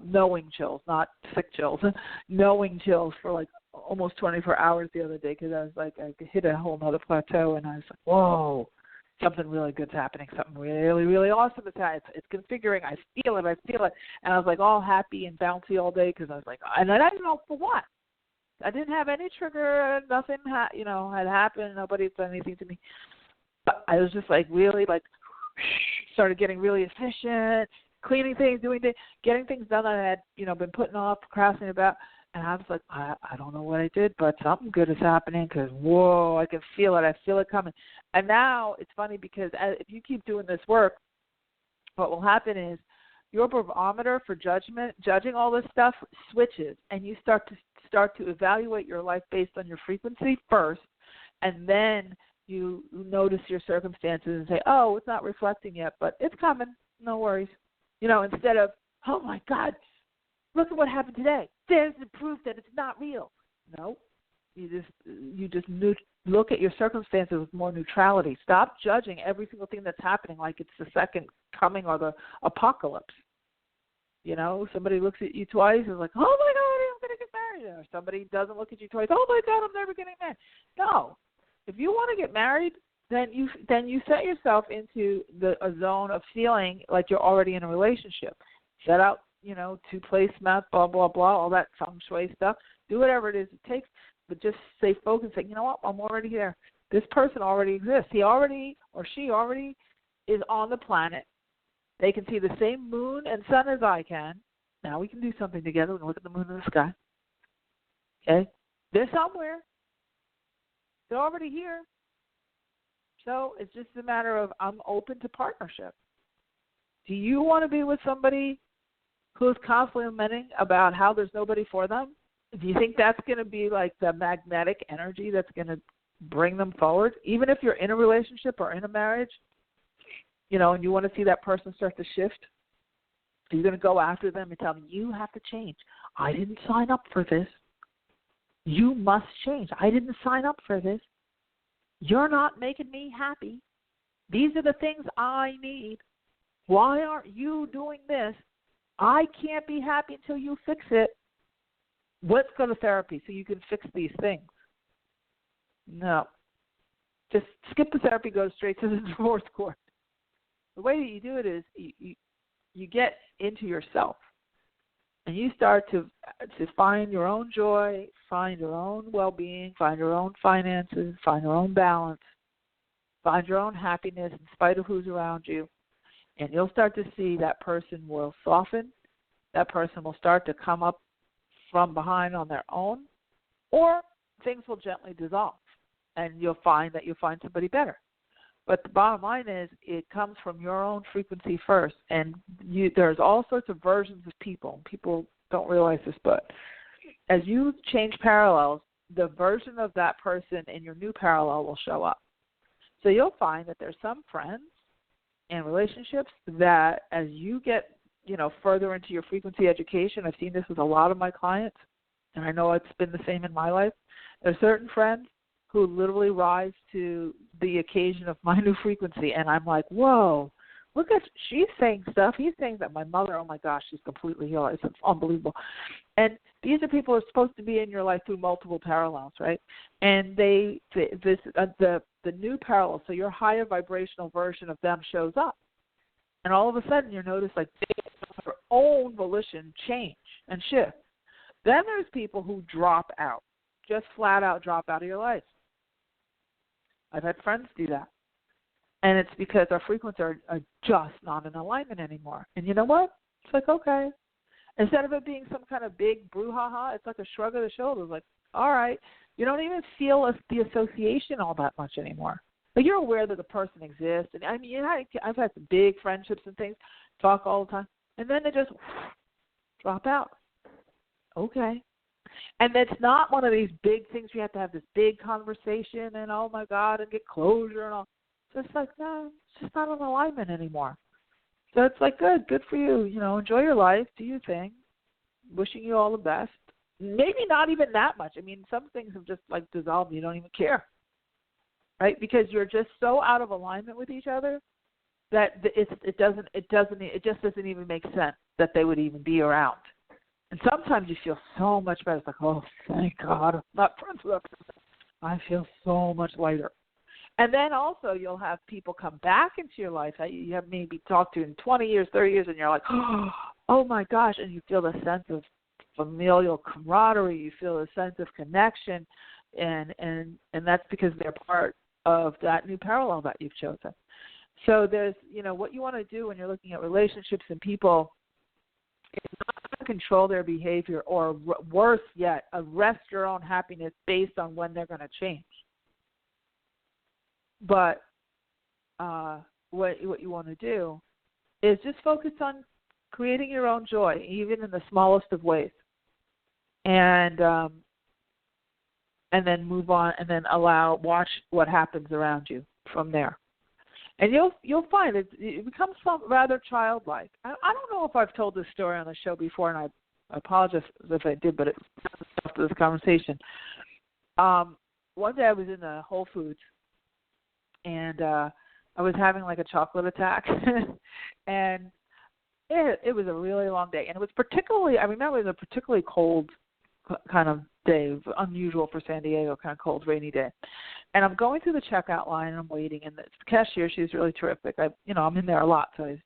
knowing chills, not sick chills, knowing chills for like almost 24 hours the other day, because I was like, I hit a whole other plateau, and I was like, whoa. Something really good's happening. Something really, really awesome is happening. It's configuring. I feel it. And I was like all happy and bouncy all day because I was like, and I didn't know for what. I didn't have any trigger. Nothing had happened. Nobody said anything to me. But I was just like really like started getting really efficient, cleaning things, doing things, getting things done that I had been putting off, procrastinating about. And I was like, I don't know what I did, but something good is happening because, whoa, I can feel it. I feel it coming. And now it's funny because if you keep doing this work, what will happen is your barometer for judging all this stuff switches, and you start to evaluate your life based on your frequency first, and then you notice your circumstances and say, oh, it's not reflecting yet, but it's coming. No worries. Instead of, oh, my God, look at what happened today. There's the proof that it's not real. No, you just look at your circumstances with more neutrality. Stop judging every single thing that's happening like it's the second coming or the apocalypse. Somebody looks at you twice and is like, oh, my God, I'm going to get married. Or somebody doesn't look at you twice, oh, my God, I'm never getting married. No. If you want to get married, then you set yourself into a zone of feeling like you're already in a relationship. Set out, 2 placemats, blah, blah, blah, all that feng shui stuff. Do whatever it is it takes, but just stay focused. Say, you know what, I'm already there. This person already exists. He already or she already is on the planet. They can see the same moon and sun as I can. Now we can do something together. We can look at the moon in the sky. Okay? They're somewhere. They're already here. So it's just a matter of I'm open to partnership. Do you want to be with somebody who's constantly lamenting about how there's nobody for them? Do you think that's going to be like the magnetic energy that's going to bring them forward? Even if you're in a relationship or in a marriage, and you want to see that person start to shift, you're going to go after them and tell them, you have to change. I didn't sign up for this. You must change. I didn't sign up for this. You're not making me happy. These are the things I need. Why aren't you doing this? I can't be happy until you fix it. Let's go to therapy so you can fix these things. No. Just skip the therapy, go straight to the divorce court. The way that you do it is you get into yourself and you start to find your own joy, find your own well-being, find your own finances, find your own balance, find your own happiness in spite of who's around you. And you'll start to see that person will soften. That person will start to come up from behind on their own, or things will gently dissolve, and you'll find somebody better. But the bottom line is it comes from your own frequency first, and there's all sorts of versions of people. People don't realize this, but as you change parallels, the version of that person in your new parallel will show up. So you'll find that there's some friends and relationships that as you get further into your frequency education, I've seen this with a lot of my clients, and I know it's been the same in my life. There's certain friends who literally rise to the occasion of my new frequency, and I'm like, whoa, look at, she's saying stuff. He's saying that my mother, oh my gosh, she's completely healed. It's unbelievable. And these are people who are supposed to be in your life through multiple parallels, right? And the new parallel, so your higher vibrational version of them shows up. And all of a sudden you notice like they have their own volition change and shift. Then there's people who drop out, just flat out drop out of your life. I've had friends do that. And it's because our frequencies are just not in alignment anymore. And you know what? It's like, okay. Instead of it being some kind of big brouhaha, it's like a shrug of the shoulders, like, all right. You don't even feel the association all that much anymore. Like you're aware that the person exists. And I mean, I've had some big friendships and things, talk all the time. And then they just drop out. Okay. And it's not one of these big things we have to have this big conversation and, oh, my God, and get closure and all. So it's like, no, it's just not in alignment anymore. So it's like, good for you. Enjoy your life. Do your thing. Wishing you all the best. Maybe not even that much. I mean, some things have just, like, dissolved. You don't even care, right? Because you're just so out of alignment with each other that it just doesn't even make sense that they would even be around. And sometimes you feel so much better. It's like, oh, thank God, I'm not friends with that person. I feel so much lighter. And then also you'll have people come back into your life that you have maybe talked to in 20 years, 30 years, and you're like, oh, my gosh, and you feel the sense of familial camaraderie. You feel a sense of connection, and that's because they're part of that new parallel that you've chosen. So there's, what you want to do when you're looking at relationships and people is not control their behavior, or worse yet, arrest your own happiness based on when they're going to change. But what you want to do is just focus on creating your own joy, even in the smallest of ways, and then move on, and then watch what happens around you from there. And you'll find it becomes rather childlike. I don't know if I've told this story on the show before, and I apologize if I did, but it's after this conversation. One day I was in the Whole Foods, and I was having like a chocolate attack, and it was a really long day, and it was particularly, I remember it was a particularly cold kind of day, unusual for San Diego, kind of cold, rainy day. And I'm going through the checkout line, and I'm waiting, and the cashier, she was really terrific. I'm in there a lot, so I,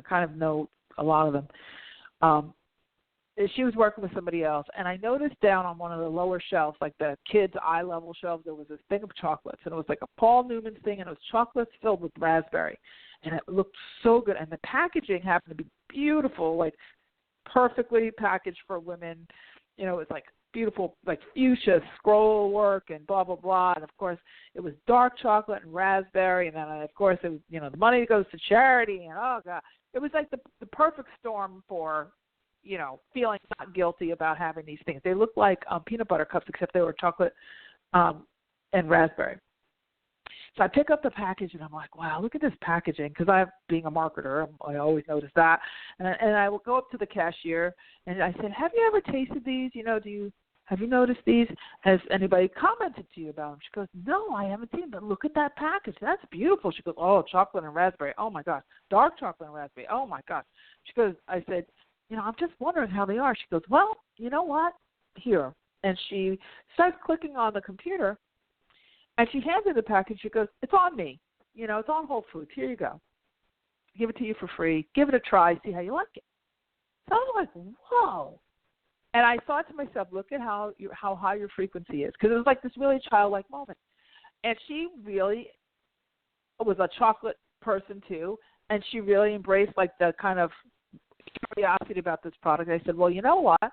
kind of know a lot of them. She was working with somebody else, and I noticed down on one of the lower shelves, like the kids' eye level shelves, there was this thing of chocolates, and it was like a Paul Newman's thing, and it was chocolates filled with raspberry, and it looked so good, and the packaging happened to be beautiful, like perfectly packaged for women. It was like beautiful, like fuchsia scroll work and blah, blah, blah. And, of course, it was dark chocolate and raspberry. And then, of course, it was, the money goes to charity. And, oh, God, it was like the perfect storm for, feeling not guilty about having these things. They looked like peanut butter cups, except they were chocolate and raspberry. So I pick up the package, and I'm like, wow, look at this packaging, because being a marketer, I always notice that. And I will go up to the cashier, and I said, have you ever tasted these? Have you noticed these? Has anybody commented to you about them? She goes, no, I haven't seen them, but look at that package. That's beautiful. She goes, oh, chocolate and raspberry. Oh, my gosh. Dark chocolate and raspberry. Oh, my gosh. She goes, I said, I'm just wondering how they are. She goes, well, you know what? Here. And she starts clicking on the computer, and she hands me the package. She goes, it's on me. It's on Whole Foods. Here you go. Give it to you for free. Give it a try. See how you like it. So I was like, whoa. And I thought to myself, look at how high your frequency is, because it was like this really childlike moment. And she really was a chocolate person too, and she really embraced like the kind of curiosity about this product. I said, well, you know what?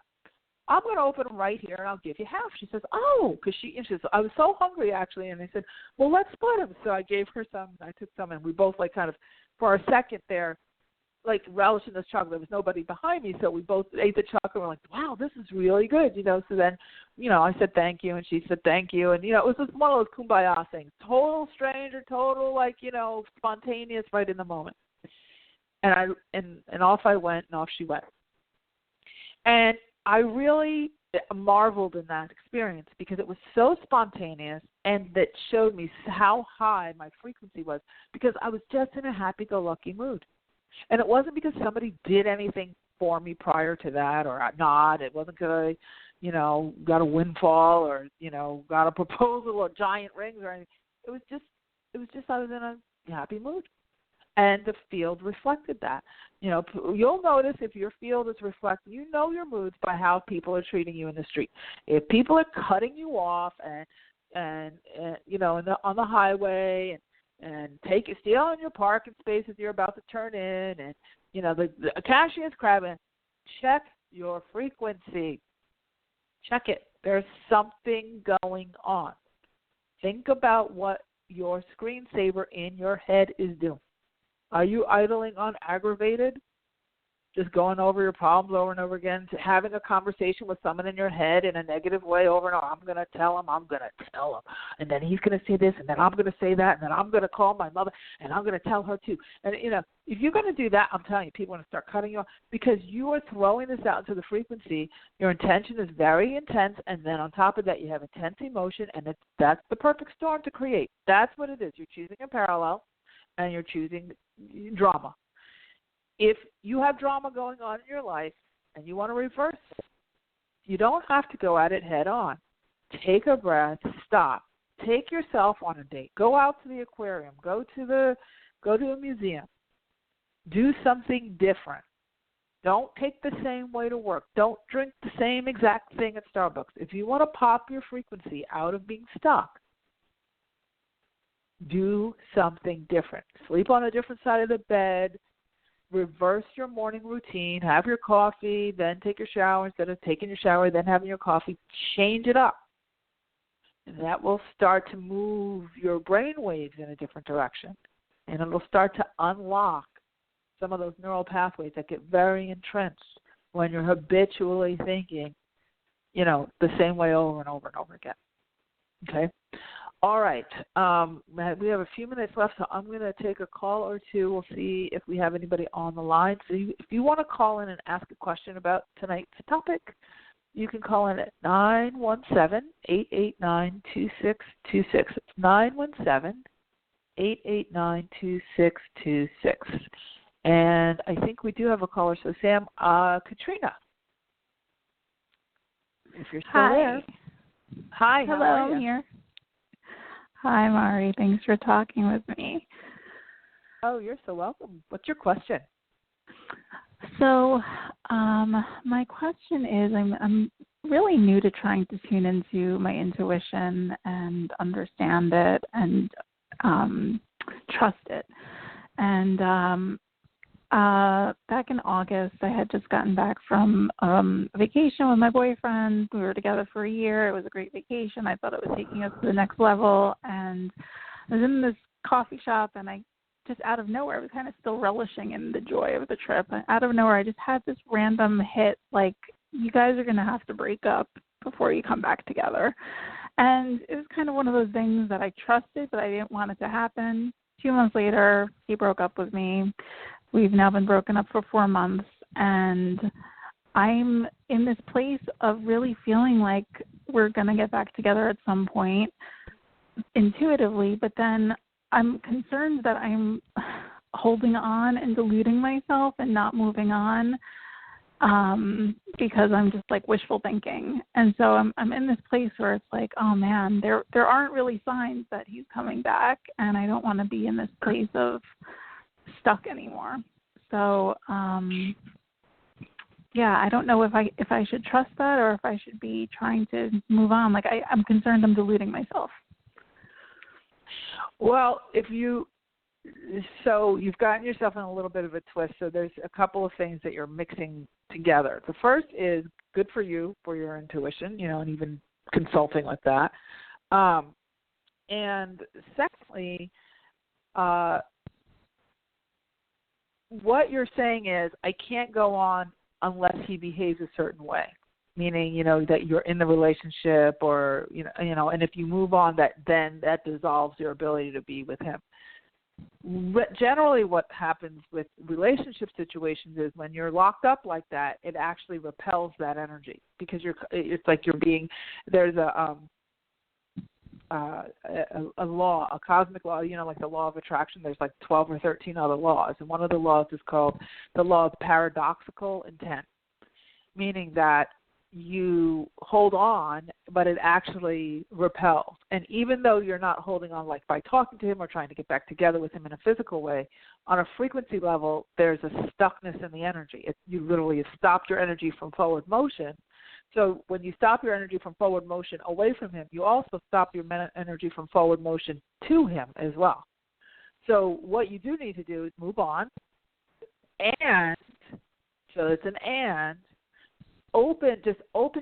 I'm going to open them right here, and I'll give you half. She says, oh, because she says, I was so hungry, actually. And I said, well, let's split them. So I gave her some. I took some, and we both, like, kind of, for a second there, like, relishing this chocolate. There was nobody behind me, so we both ate the chocolate. We're like, wow, this is really good, So then, I said thank you, and she said thank you. And, it was just one of those kumbaya things. Total stranger, total, like, spontaneous right in the moment. And off I went, and off she went. And I really marveled in that experience because it was so spontaneous, and that showed me how high my frequency was, because I was just in a happy-go-lucky mood. And it wasn't because somebody did anything for me prior to that or not. It wasn't because I, got a windfall or, got a proposal or giant rings or anything. It was just I was in a happy mood. And the field reflected that. You'll notice if your field is reflecting, your moods by how people are treating you in the street. If people are cutting you off and on the highway and stealing your parking space as you're about to turn in, and the cashier is crabbing, check your frequency. Check it. There's something going on. Think about what your screensaver in your head is doing. Are you idling on aggravated? Just going over your problems over and over again, having a conversation with someone in your head in a negative way over and over. I'm going to tell him, and then he's going to say this, and then I'm going to say that, and then I'm going to call my mother, and I'm going to tell her too. And, if you're going to do that, I'm telling you, people are going to start cutting you off because you are throwing this out into the frequency. Your intention is very intense, and then on top of that, you have intense emotion, and that's the perfect storm to create. That's what it is. You're choosing a parallel, and you're choosing drama. If you have drama going on in your life and you want to reverse it, you don't have to go at it head on. Take a breath, stop. Take yourself on a date. Go out to the aquarium. Go to a museum. Do something different. Don't take the same way to work. Don't drink the same exact thing at Starbucks. If you want to pop your frequency out of being stuck, do something different. Sleep on a different side of the bed. Reverse your morning routine. Have your coffee, then take your shower. Instead of taking your shower, then having your coffee, change it up. And that will start to move your brain waves in a different direction. And it will start to unlock some of those neural pathways that get very entrenched when you're habitually thinking, the same way over and over and over again. Okay? All right. We have a few minutes left, so I'm going to take a call or two. We'll see if we have anybody on the line. So if you want to call in and ask a question about tonight's topic, you can call in at 917-889-2626. It's 917-889-2626. And I think we do have a caller. So, Sam, Katrina, if you're still there. Hi. Hello, I'm here. Hi, Mari. Thanks for talking with me. Oh, you're so welcome. What's your question? So, my question is, I'm really new to trying to tune into my intuition and understand it and trust it. And back in August, I had just gotten back from a vacation with my boyfriend. We were together for a year. It was a great vacation. I thought it was taking us to the next level. And I was in this coffee shop, and I just out of nowhere, I was kind of still relishing in the joy of the trip. And out of nowhere, I just had this random hit, like, you guys are going to have to break up before you come back together. And it was kind of one of those things that I trusted, but I didn't want it to happen. 2 months later, he broke up with me. We've now been broken up for 4 months, and I'm in this place of really feeling like we're going to get back together at some point intuitively, but then I'm concerned that I'm holding on and deluding myself and not moving on because I'm just like wishful thinking. And so I'm in this place where it's like, oh man, there aren't really signs that he's coming back, and I don't want to be in this place of stuck anymore. So I don't know if I should trust that or if I should be trying to move on. Like I'm concerned I'm deluding myself. Well, you've gotten yourself in a little bit of a twist. So there's a couple of things that you're mixing together. The first is good for you for your intuition, and even consulting with that. And secondly, what you're saying is, I can't go on unless he behaves a certain way, meaning, that you're in the relationship or, and if you move on, then that dissolves your ability to be with him. But generally what happens with relationship situations is when you're locked up like that, it actually repels that energy because it's like there's a law, a cosmic law, like the law of attraction. There's like 12 or 13 other laws, and one of the laws is called the law of paradoxical intent, meaning that you hold on, but it actually repels. And even though you're not holding on like by talking to him or trying to get back together with him in a physical way, on a frequency level, there's a stuckness in the energy. You literally have stopped your energy from forward motion. So when you stop your energy from forward motion away from him, you also stop your energy from forward motion to him as well. So what you do need to do is move on, and so it's an and, open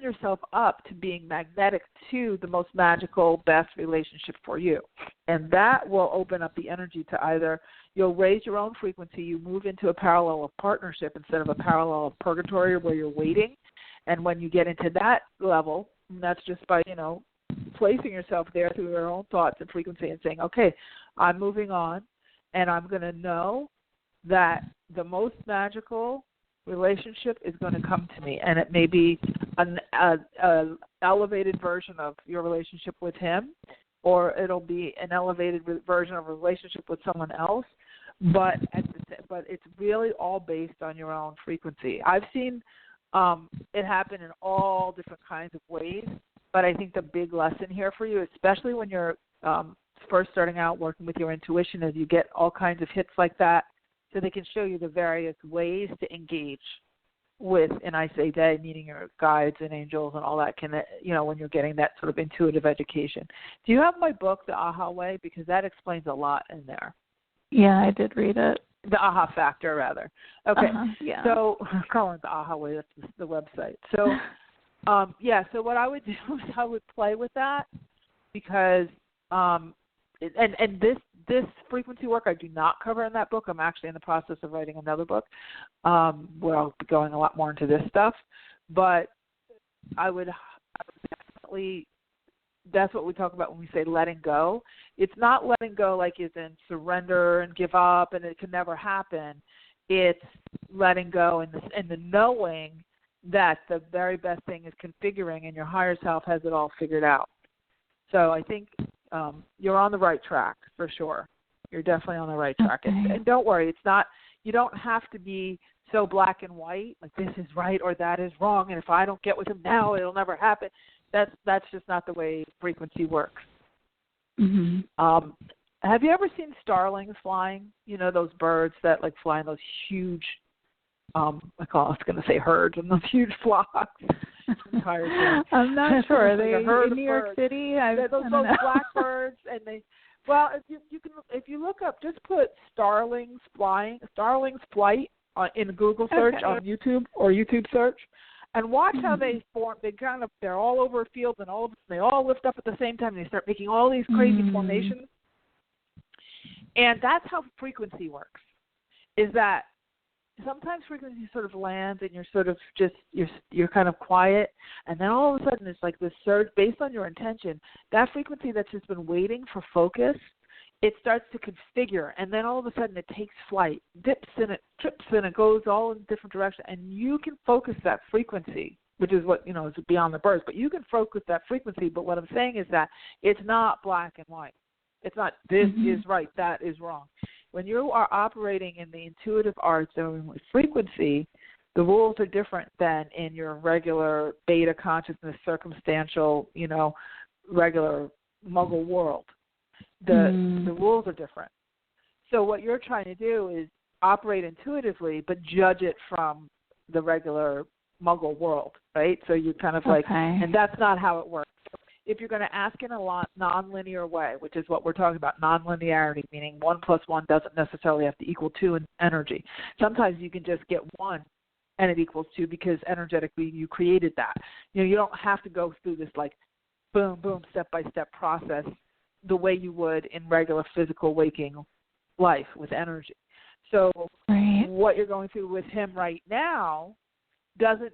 yourself up to being magnetic to the most magical, best relationship for you. And that will open up the energy to either you'll raise your own frequency, you move into a parallel of partnership instead of a parallel of purgatory where you're waiting. And when you get into that level, and that's just by, placing yourself there through your own thoughts and frequency and saying, okay, I'm moving on, and I'm going to know that the most magical relationship is going to come to me. And it may be an elevated version of your relationship with him, or it'll be an elevated version of a relationship with someone else. But it's really all based on your own frequency. I've seen it happen in all different kinds of ways, but I think the big lesson here for you, especially when you're first starting out working with your intuition, is you get all kinds of hits like that so they can show you the various ways to engage with, and I say they, meaning your guides and angels and all that, when you're getting that sort of intuitive education. Do you have my book, The Aha Way? Because that explains a lot in there. Yeah, I did read it. The Aha Factor, rather. Okay. Yeah. So I'm calling it The Aha Way. That's the website. So, so what I would do is I would play with that because, this frequency work I do not cover in that book. I'm actually in the process of writing another book where I'll be going a lot more into this stuff. But I would definitely that's what we talk about when we say letting go. It's not letting go like is in surrender and give up and it can never happen. It's letting go and the knowing that the very best thing is configuring and your higher self has it all figured out. So I think you're on the right track for sure. You're definitely on the right track. Okay. And don't worry, it's not, you don't have to be so black and white, like this is right or that is wrong, and if I don't get with him now, it'll never happen. That's just not the way frequency works. Mm-hmm. Have you ever seen starlings flying? You know, those birds that like fly in those huge, I was going to say herds, and those huge flocks. I'm not sure. Are they in New York birds. City? Those blackbirds, and they. Well, if you look up, just put starlings flight in Google search on YouTube or YouTube search, and watch how they form. They're all over fields, and they all lift up at the same time. And they start making all these crazy formations, and that's how frequency works. Is that sometimes frequency sort of lands and you're sort of just you're kind of quiet, and then all of a sudden it's like this surge based on your intention. That frequency that's just been waiting for focus, it starts to configure, and then all of a sudden it takes flight, dips in it, trips in it, goes all in different directions, and you can focus that frequency, which is what is beyond the birds. But you can focus that frequency. But what I'm saying is that it's not black and white. It's not this is right, that is wrong. When you are operating in the intuitive arts and with frequency, the rules are different than in your regular beta consciousness, circumstantial, regular muggle world. The rules are different. So what you're trying to do is operate intuitively, but judge it from the regular muggle world, right? So you kind of and that's not how it works. If you're going to ask in a nonlinear way, which is what we're talking about, nonlinearity, meaning 1 + 1 doesn't necessarily have to equal 2 in energy. Sometimes you can just get 1 and it equals 2 because energetically you created that. You don't have to go through this like boom, boom, step-by-step process the way you would in regular physical waking life with energy. So what you're going through with him right now doesn't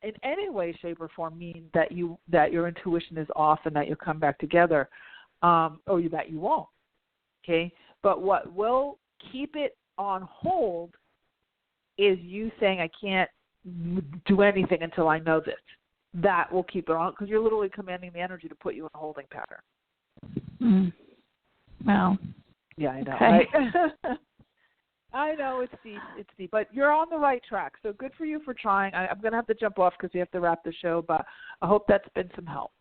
in any way, shape, or form mean that your intuition is off and that you'll come back together, or that you won't. Okay, but what will keep it on hold is you saying, "I can't do anything until I know this." That will keep it on because you're literally commanding the energy to put you in a holding pattern. Well, yeah, I know. Okay. Right? I know it's deep, but you're on the right track. So good for you for trying. I'm going to have to jump off because we have to wrap the show, but I hope that's been some help.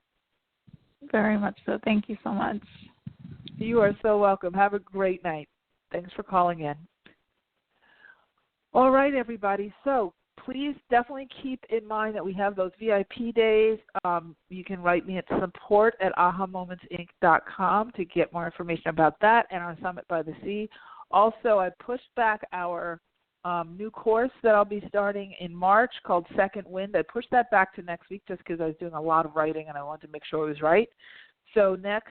Very much so. Thank you so much. You are so welcome. Have a great night. Thanks for calling in. All right, everybody. So please definitely keep in mind that we have those VIP days. You can write me at support@ahamomentsinc.com to get more information about that and our Summit by the Sea. Also, I pushed back our new course that I'll be starting in March called Second Wind. I pushed that back to next week just because I was doing a lot of writing and I wanted to make sure it was right. So next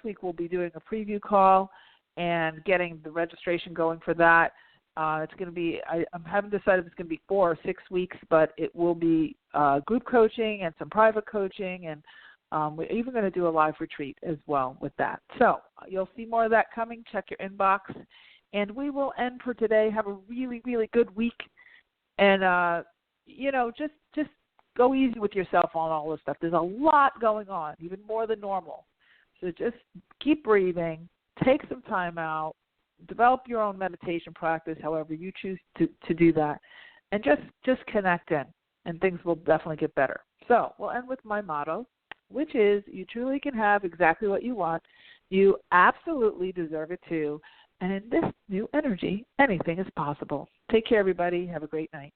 week we'll be doing a preview call and getting the registration going for that. It's going to be, I haven't decided if it's going to be 4 or 6 weeks, but it will be group coaching and some private coaching, and we're even going to do a live retreat as well with that. So you'll see more of that coming. Check your inbox. And we will end for today. Have a really, really good week. And, just go easy with yourself on all this stuff. There's a lot going on, even more than normal. So just keep breathing. Take some time out. Develop your own meditation practice, however you choose to do that. And just connect in, and things will definitely get better. So we'll end with my motto, which is you truly can have exactly what you want. You absolutely deserve it too. And in this new energy, anything is possible. Take care, everybody. Have a great night.